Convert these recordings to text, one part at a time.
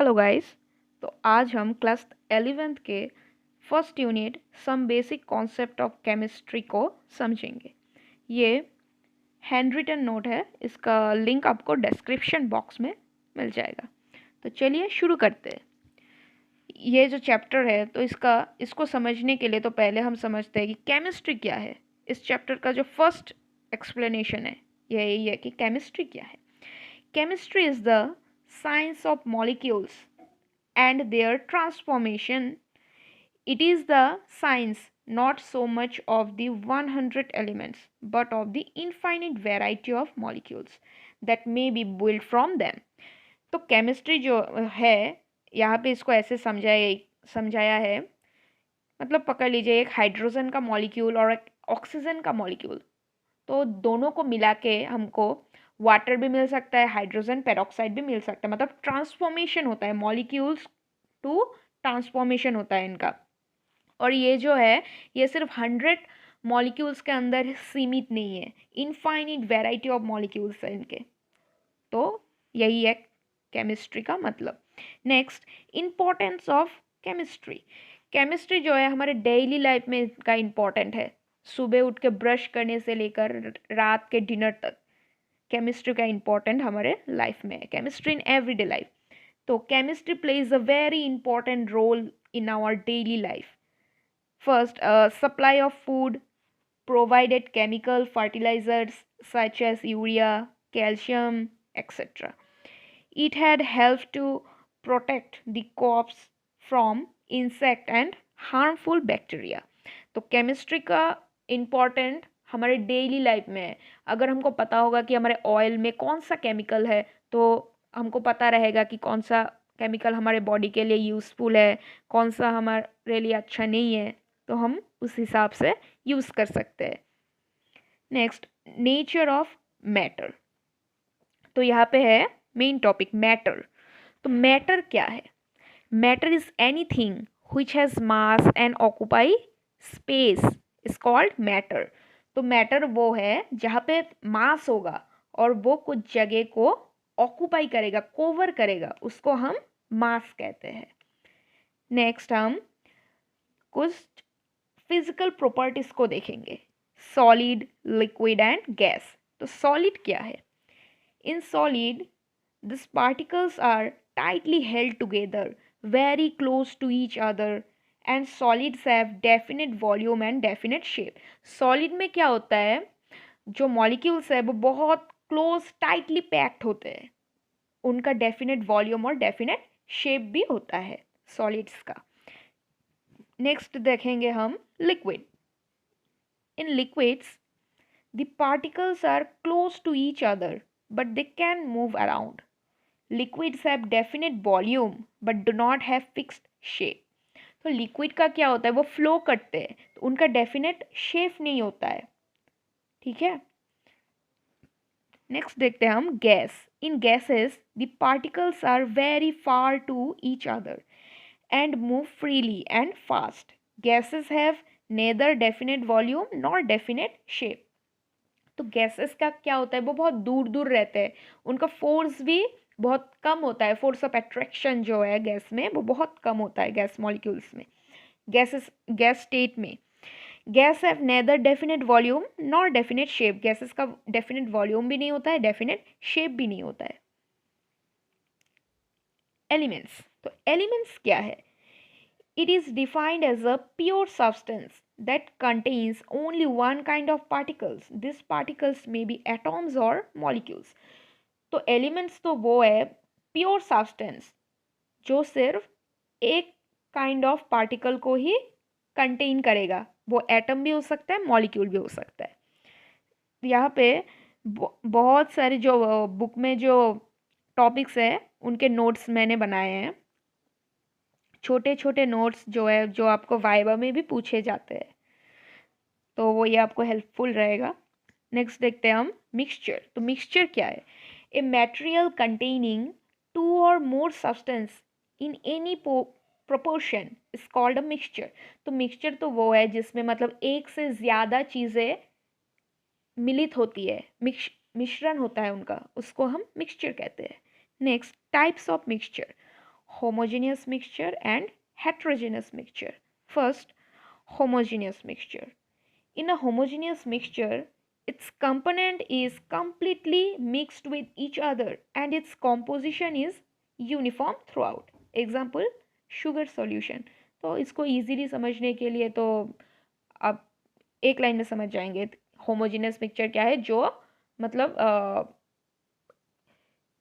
Hello guys. तो आज हम क्लास 11th के first unit some basic concept of chemistry को समझेंगे। ये हैंड रिटन नोट है, इसका लिंक आपको डिस्क्रिप्शन बॉक्स में मिल जाएगा। तो चलिए शुरू करते हैं। ये जो चैप्टर है तो इसको समझने के लिए तो पहले हम समझते हैं कि केमिस्ट्री क्या है। इस चैप्टर का जो फर्स्ट एक्सप्लेनेशन है यही है कि केमिस्ट्री क्या है। Chemistry is the science of molecules and their transformation. It is the science not so much of the 100 elements but of the infinite variety of molecules that may be built from them. तो chemistry जो है यहाँ पे इसको ऐसे समझाया है, मतलब पकड़ लीजिए एक हाइड्रोजन का मॉलिक्यूल और एक ऑक्सीजन का मॉलिक्यूल, तो दोनों को मिला के हमको वाटर भी मिल सकता है, हाइड्रोजन पेरोक्साइड भी मिल सकता है। मतलब ट्रांसफॉर्मेशन होता है, मॉलिक्यूल्स टू ट्रांसफॉर्मेशन होता है इनका। और ये जो है ये सिर्फ 100 मॉलिक्यूल्स के अंदर सीमित नहीं है, इनफाइनिट वैरायटी ऑफ मॉलिक्यूल्स है इनके। तो यही है केमिस्ट्री का मतलब। Next, importance of chemistry. Chemistry जो है हमारे डेली लाइफ में इसका इम्पोर्टेंट है। सुबह उठ के ब्रश करने से लेकर रात के डिनर तक केमिस्ट्री का इम्पोर्टेंट हमारे लाइफ में है। Chemistry in everyday life. तो chemistry plays a very important role in our daily life. First, supply of food, provided chemical fertilizers such as urea, calcium, etc. It had helped to protect the crops from insect and harmful bacteria. तो chemistry का important हमारे daily life में है। अगर हमको पता होगा कि हमारे ऑयल में कौन सा केमिकल है तो हमको पता रहेगा कि कौन सा केमिकल हमारे बॉडी के लिए यूज़फुल है, कौन सा हमारे लिए अच्छा नहीं है, तो हम उस हिसाब से यूज़ कर सकते हैं। Next, nature of matter. तो यहाँ पे है मेन टॉपिक मैटर। तो मैटर क्या है? Matter is anything which has mass and occupy space is called matter. तो मैटर वो है जहाँ पे मास होगा और वो कुछ जगह को ऑक्यूपाई करेगा, कोवर करेगा, उसको हम मास कहते हैं। नेक्स्ट हम कुछ फिजिकल प्रॉपर्टीज को देखेंगे, सॉलिड, लिक्विड एंड गैस। तो सॉलिड क्या है? In solid these particles are tightly held together, very close to each other, and solids have definite volume and definite shape. Solid में क्या होता है, जो मॉलिक्यूल्स है वो बहुत क्लोज टाइटली पैक्ड होते हैं, उनका डेफिनेट वॉल्यूम और डेफिनेट शेप भी होता है सॉलिड्स का। नेक्स्ट देखेंगे हम liquid. In liquids the particles are close to each other but they can move around. Liquids have definite volume but do not have fixed shape. तो liquid का क्या होता है, वो फ्लो करते हैं तो उनका डेफिनेट शेप नहीं होता है। ठीक है। नेक्स्ट देखते हैं हम gas. In gases the particles are very far to each other and move freely and fast. Gases have neither definite volume nor definite shape. तो गैसेस का क्या होता है, वो बहुत दूर दूर रहते हैं, उनका फोर्स भी बहुत कम होता है। फोर्स ऑफ अट्रैक्शन जो है गैस में वो बहुत कम होता है गैस मॉलिक्यूल्स में, गैस स्टेट में। Gas have neither definite volume nor definite shape. Gases का डेफिनेट वॉल्यूम भी नहीं होता है, डेफिनेट शेप भी नहीं होता है। एलिमेंट्स। तो एलिमेंट्स क्या है? It is defined as a pure substance that contains only one kind of particles. These particles may be atoms or molecules. तो एलिमेंट्स तो वो है प्योर सब्सटेंस जो सिर्फ एक काइंड ऑफ पार्टिकल को ही कंटेन करेगा। वो एटम भी हो सकता है, मॉलिक्यूल भी हो सकता है। यहाँ पे बहुत सारे जो बुक में जो टॉपिक्स है उनके नोट्स मैंने बनाए हैं, छोटे छोटे नोट्स जो है जो आपको वाइवा में भी पूछे जाते हैं, तो वो ये आपको हेल्पफुल रहेगा। नेक्स्ट देखते हैं हम मिक्सचर। तो मिक्सचर क्या है? ए मटेरियल कंटेनिंग टू और more substance in any proportion is called a mixture. तो मिक्सचर तो वो है जिसमें मतलब एक से ज़्यादा चीज़ें मिलित होती है, मिश्रण होता है उनका, उसको हम मिक्सचर कहते हैं। Next, types of mixture. homogeneous mixture and heterogeneous mixture. First, homogeneous mixture. In a homogeneous mixture, its component is completely mixed with each other and its composition is uniform throughout. Example, sugar solution. तो इसको easily समझने के लिए तो आप एक line में समझ जाएंगे होमोजेनियस मिक्सचर क्या है, जो मतलब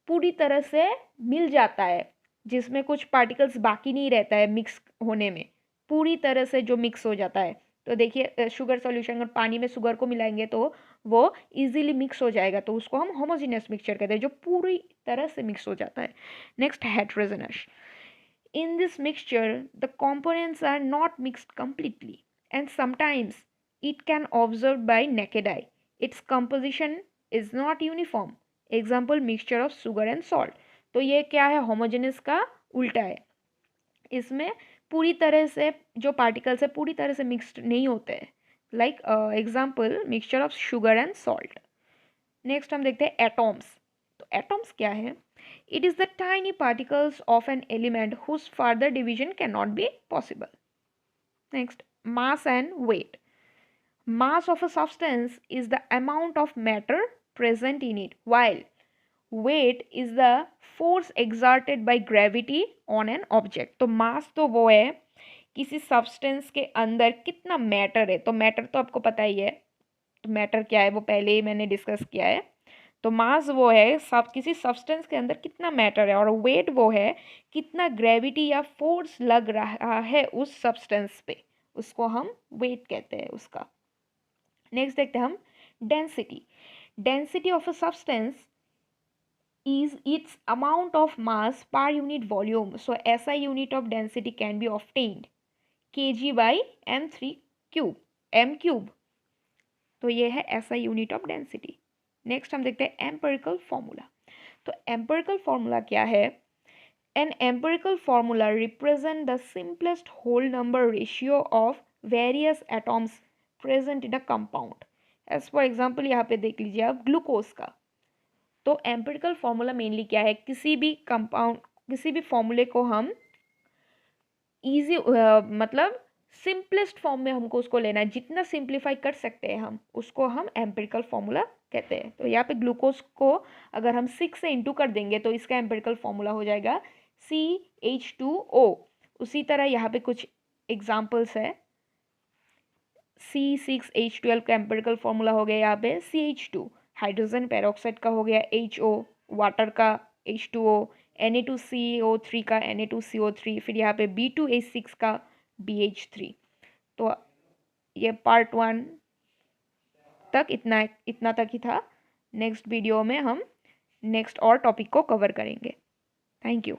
पूरी तरह से मिल जाता है, जिसमें कुछ पार्टिकल्स बाकी नहीं रहता है मिक्स होने में, पूरी तरह से जो मिक्स हो जाता है। तो देखिए शुगर सॉल्यूशन अगर पानी में शुगर को मिलाएंगे तो वो इजीली मिक्स हो जाएगा, तो उसको हम होमोजेनियस मिक्सचर कहते हैं, जो पूरी तरह से मिक्स हो जाता है। Next, heterogeneous. In this mixture, the components are not mixed completely, and sometimes it can observed by naked eye. Its composition is not uniform. Example, mixture of sugar and salt. तो ये क्या है, homogeneous का उल्टा है। इसमें पूरी तरह से जो पार्टिकल्स है पूरी तरह से मिक्स्ड नहीं होते हैं। Like example, mixture of sugar and salt. Next हम देखते हैं एटॉम्स। तो एटॉम्स क्या है? It is the tiny particles of an element whose further division cannot be possible. Next, mass and weight. Mass of a substance is the amount of matter present in it, while weight is the force exerted by gravity on an object. तो mass तो वो है किसी substance के अंदर कितना matter है। तो मैटर तो आपको पता ही है, तो मैटर क्या है वो पहले ही मैंने डिस्कस किया है। तो मास वो है सब किसी सब्सटेंस के अंदर कितना मैटर है, और वेट वो है कितना ग्रेविटी या फोर्स लग रहा है उस सब्सटेंस पे, उसको हम वेट कहते हैं उसका। नेक्स्ट देखते हैं हम density. Density of a substance is its amount of mass per unit volume. So SI unit of density can be obtained kg by m3 cube m cube. तो ये है SI unit of density. Next हम देखते हैं empirical formula. तो empirical formula क्या है? An empirical formula represent the simplest whole number ratio of various atoms present in a compound. As for example यहाँ पे देख लीजिए आप ग्लूकोज का। तो एम्पिरिकल फार्मूला मेनली क्या है? किसी भी कंपाउंड, किसी भी फॉर्मूले को हम ईजी मतलब सिंपलेस्ट फॉर्म में हमको उसको लेना है, जितना सिंप्लीफाई कर सकते हैं हम उसको हम एम्पिरिकल फार्मूला कहते हैं। तो यहाँ पे ग्लूकोज को अगर हम 6 से इंटू कर देंगे तो इसका एम्पिरिकल फार्मूला हो जाएगा CH2O। उसी तरह यहाँ पे कुछ एग्जाम्पल्स है। C6H12 का एम्पिरिकल फार्मूला हो गया यहाँ पे CH2, हाइड्रोजन पेरोक्साइड का हो गया HO, वाटर का H2O, Na2CO3 का Na2CO3, फिर यहाँ पे B2H6 का BH3। तो ये पार्ट 1 तक इतना तक ही था। नेक्स्ट वीडियो में हम नेक्स्ट और टॉपिक को कवर करेंगे। Thank you.